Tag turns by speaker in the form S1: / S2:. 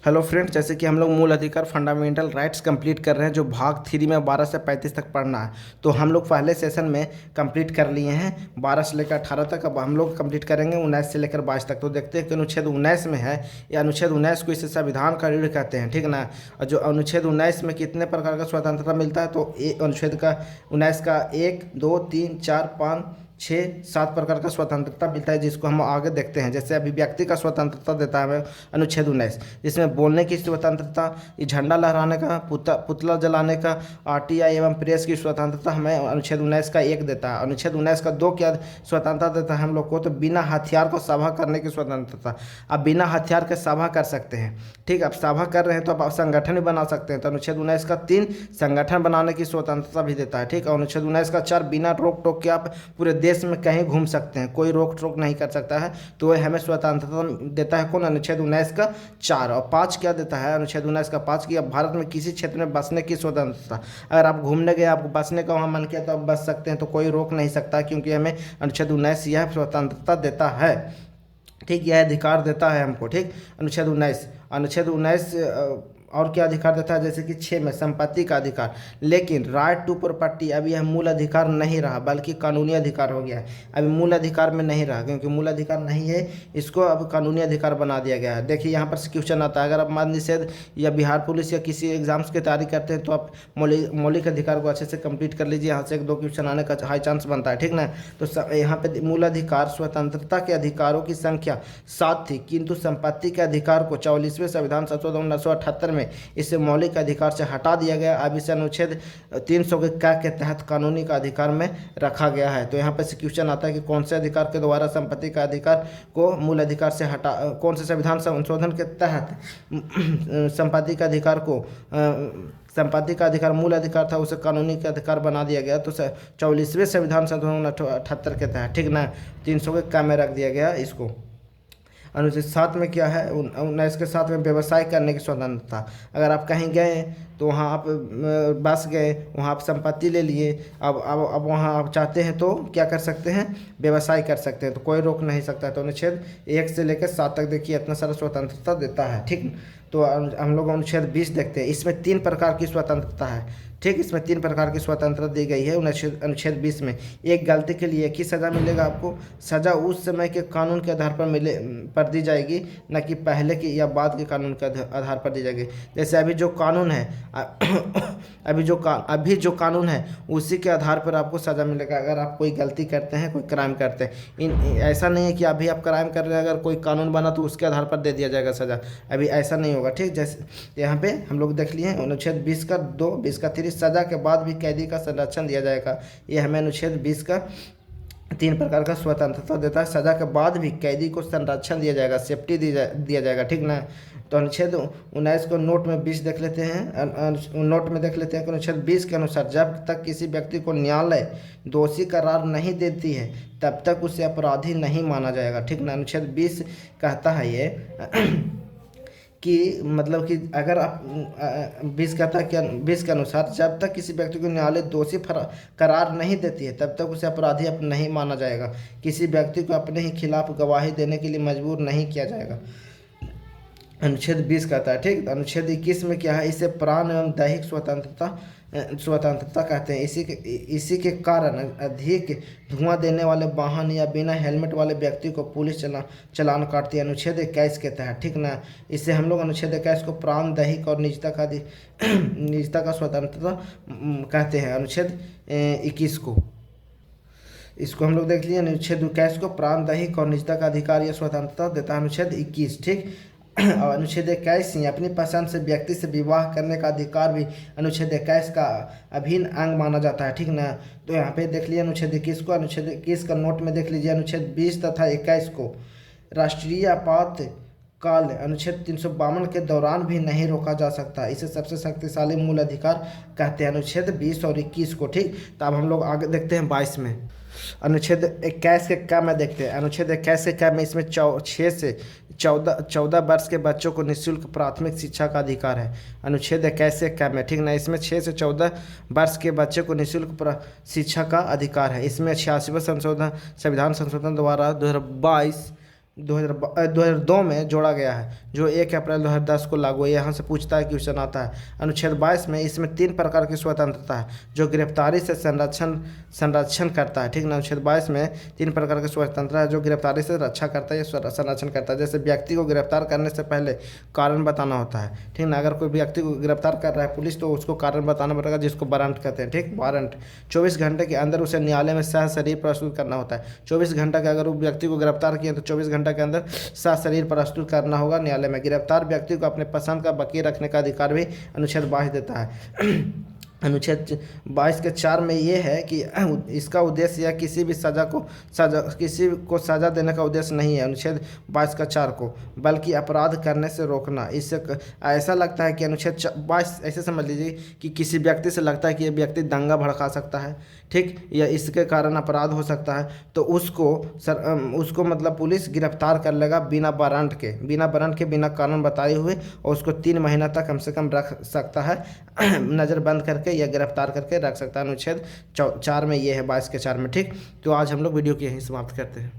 S1: Hello friends, जैसे कि हम लोग मूल अधिकार फंडामेंटल राइट्स कंप्लीट कर रहे हैं, जो भाग 3 में 12 से 35 तक पढ़ना है। तो हम लोग पहले सेशन में कंप्लीट कर लिए हैं 12 से लेकर 18 तक। अब हम लोग कंप्लीट करेंगे 19 से लेकर 22 तक। तो देखते हैं कि अनुच्छेद 19 में है, या अनुच्छेद 19 को इसे संविधान का रीढ़ कहते हैं, ठीक ना। और जो अनुच्छेद 19 में कितने प्रकार का स्वतंत्रता मिलता है, तो अनुच्छेद का 19 का 1 2 3 4 5 6 7 प्रकार का स्वतंत्रता मिलता है, जिसको हम आगे देखते हैं। जैसे अभिव्यक्ति का स्वतंत्रता देता है हमें अनुच्छेद 19, जिसमें बोलने की स्वतंत्रता, ये झंडा लहराने का, पुतला जलाने का, आरटीआई एवं प्रेस की स्वतंत्रता हमें अनुच्छेद 19 का 1 देता है। अनुच्छेद 19 का 2 क्या स्वतंत्रता देता है हम लोग को, तो बिना हथियार को सभा करने की स्वतंत्रता। आप बिना हथियार के सभा कर सकते हैं, ठीक। आप सभा कर रहे हैं तो आप संगठन भी बना सकते हैं। तो अनुच्छेद 19 का 3 संगठन बनाने की स्वतंत्रता भी देता है, ठीक। और अनुच्छेद 19 का 4 बिना रोक टोक के आप पूरे देश में कहीं घूम सकते हैं, कोई रोक टोक नहीं कर सकता है। तो वह हमें स्वतंत्रता देता है कौन, अनुच्छेद 19 का 4। और 5 क्या देता है अनुच्छेद 19 का 5 की, अब भारत में किसी क्षेत्र में बसने की स्वतंत्रता। अगर आप घूमने गए, आपको बसने का वहाँ मन किया तो आप बस सकते हैं, तो कोई रोक नहीं सकता, क्योंकि हमें अनुच्छेद 19 यह स्वतंत्रता देता है, ठीक। यह अधिकार देता है हमको, ठीक। अनुच्छेद 19 और क्या अधिकार देता है, जैसे कि 6 में संपत्ति का अधिकार। लेकिन राइट टू प्रॉपर्टी अब यह मूल अधिकार नहीं रहा, बल्कि कानूनी अधिकार हो गया है। अभी मूल अधिकार में नहीं रहा, क्योंकि मूल अधिकार नहीं है, इसको अब कानूनी अधिकार बना दिया गया है। देखिए यहाँ पर से क्वेश्चन आता है, अगर आप मान निषेध या बिहार पुलिस या किसी एग्जाम्स की तैयारी करते हैं, तो आप मौलिक अधिकार को अच्छे से कंप्लीट कर लीजिए। यहाँ से 1-2 क्वेश्चन आने का हाई चांस बनता है, ठीक ना। तो यहाँ पे मूल अधिकार स्वतंत्रता के अधिकारों की संख्या 7 थी, किंतु संपत्ति के अधिकार को 44वें संविधान संशोधन 1978 में इसे मौलिक अधिकार से हटा दिया गया। अब इसे अनुच्छेद 300 के तहत कानूनी का अधिकार में रखा गया है। तो यहाँ पे से क्वेश्चन आता है कि कौन से अधिकार के द्वारा संपत्ति का अधिकार को मूल अधिकार से हटा, कौन से संविधान संशोधन के तहत संपत्ति का अधिकार को संपत्ति का अधिकार मूल अधिकार था, उसे कानूनी का अधिकार बना दिया गया। तो 44वें संविधान संशोधन 78 के तहत, ठीक ना, 300 के काम में रख दिया गया इसको। अनुच्छेद 7 में क्या है, 19 के 7 में व्यवसाय करने की स्वतंत्रता। अगर आप कहीं गए तो वहाँ आप बस गए, वहाँ आप संपत्ति ले लिए, अब वहाँ आप चाहते हैं तो क्या कर सकते हैं, व्यवसाय कर सकते हैं, तो कोई रोक नहीं सकता है। तो अनुच्छेद 1 से लेकर 7 तक देखिए इतना सारा स्वतंत्रता देता है, ठीक। तो हम लोग अनुच्छेद 20 देखते हैं, इसमें 3 प्रकार की स्वतंत्रता है, ठीक। इसमें 3 प्रकार की स्वतंत्रता दी गई है अनुच्छेद 20 में। एक गलती के लिए एक ही सज़ा मिलेगा आपको, सज़ा उस समय के कानून के आधार पर दी जाएगी, न कि पहले की या बाद के कानून के आधार पर दी जाएगी। जैसे अभी जो कानून है अभी जो कानून है उसी के आधार पर आपको सज़ा मिलेगा, अगर आप कोई गलती करते हैं, कोई क्राइम करते हैं। ऐसा नहीं है कि अभी आप क्राइम कर रहे हैं, अगर कोई कानून बना तो उसके आधार पर दे दिया जाएगा सज़ा, अभी ऐसा नहीं होगा, ठीक। जैसे यहाँ पे हम लोग देख लिए अनुच्छेद 20 का 2, 20 का 3, सजा के बाद भी कैदी का संरक्षण दिया जाएगा। ये हमें अनुच्छेद 20 का 3 प्रकार का स्वतंत्रता देता है। सजा के बाद भी कैदी को संरक्षण दिया जाएगा, सेफ्टी दिया जाएगा, ठीक ना। तो अनुच्छेद 19 को नोट में 20 देख लेते हैं। नोट में देख लेते हैं कि अनुच्छेद 20 के अनुसार जब तक किसी व्यक्ति को न्यायालय दोषी करार नहीं देती है, तब तक उसे अपराधी नहीं माना जाएगा, ठीक ना। अनुच्छेद 20 कहता है ये कि मतलब कि अगर आप 20 कहता है कि 20 के अनुसार जब तक किसी व्यक्ति को न्यायालय दोषी करार नहीं देती है, तब तक उसे अपराधी नहीं माना जाएगा। किसी व्यक्ति को अपने ही खिलाफ गवाही देने के लिए मजबूर नहीं किया जाएगा, अनुच्छेद 20 कहता है, ठीक। अनुच्छेद 21 में क्या है, इसे प्राण एवं दैहिक स्वतंत्रता कहते हैं। इसी के कारण अधिक धुआं देने वाले वाहन या बिना हेलमेट वाले व्यक्ति को पुलिस चालान काटती है, अनुच्छेद 21 के तहत, ठीक ना। इससे हम लोग अनुच्छेद 21 को प्राण, दैहिक और निजता का स्वतंत्रता कहते हैं। अनुच्छेद 21 को, इसको हम लोग देख लिए, अनुच्छेद 21 को प्राण, दैहिक और निजता का अधिकार या स्वतंत्रता देता है, अनुच्छेद 21, ठीक। और अनुच्छेद 21 अपनी पसंद से व्यक्ति से विवाह करने का अधिकार भी अनुच्छेद 21 का अभिन्न अंग माना जाता है, ठीक ना। तो यहाँ पे देख लिया अनुच्छेद 21 को। अनुच्छेद 21 का नोट में देख लीजिए, अनुच्छेद 20 तथा 21 को राष्ट्रीय आपात काल अनुच्छेद 352 के दौरान भी नहीं रोका जा सकता, इसे सबसे शक्तिशाली मूल अधिकार कहते हैं, अनुच्छेद 20 और 21 को, ठीक। तो अब हम लोग आगे देखते हैं 22 में। अनुच्छेद 21 के क्या में देखते हैं, अनुच्छेद 21 के क्या में, इसमें 6 से 14 वर्ष के बच्चों को निःशुल्क प्राथमिक शिक्षा का अधिकार है, अनुच्छेद 21 के क्या में, ठीक ना। इसमें 6 से 14 वर्ष के बच्चे को निःशुल्क शिक्षा का अधिकार है। इसमें 86वां संविधान संशोधन द्वारा 2002 में जोड़ा गया है, जो 1 अप्रैल 2010 को लागू है। यहाँ से पूछता है क्वेश्चन आता है अनुच्छेद 22 में, इसमें 3 प्रकार की स्वतंत्रता है जो गिरफ्तारी से संरक्षण करता है। ठीक ना, अनुच्छेद 22 में 3 प्रकार की स्वतंत्रता है जो गिरफ्तारी से रक्षा करता है या संरक्षण करता है। जैसे व्यक्ति को गिरफ्तार करने से पहले कारण बताना होता है। ठीक ना, अगर कोई व्यक्ति को गिरफ्तार कर रहा है पुलिस तो उसको कारण बताना पड़ेगा, जिसको वारंट कहते हैं। ठीक, वारंट 24 घंटे के अंदर उसे न्यायालय में सशरीर प्रस्तुत करना होता है। 24 घंटे के अगर वो व्यक्ति को गिरफ्तार किए तो 24 घंटे के अंदर सशरीर प्रस्तुत करना होगा न्यायालय में। गिरफ्तार व्यक्ति को अपने पसंद का वकील रखने का अधिकार भी अनुच्छेद 22 देता है। अनुच्छेद 22 के 4 में ये है कि इसका उद्देश्य या किसी को सजा देने का उद्देश्य नहीं है अनुच्छेद 22 का 4 को, बल्कि अपराध करने से रोकना। इससे ऐसा लगता है कि अनुच्छेद 22 ऐसे समझ लीजिए कि किसी व्यक्ति से लगता है कि ये व्यक्ति दंगा भड़का सकता है, ठीक, या इसके कारण अपराध हो सकता है, तो उसको मतलब पुलिस गिरफ्तार कर लेगा बिना वारंट के बिना कारण बताए हुए, और उसको 3 महीना तक कम से कम रख सकता है नज़र बंद करके या गिरफ्तार करके रख सकता है। अनुच्छेद 4 में ये है, 22 के 4 में। ठीक, तो आज हम लोग वीडियो को यहीं समाप्त करते हैं।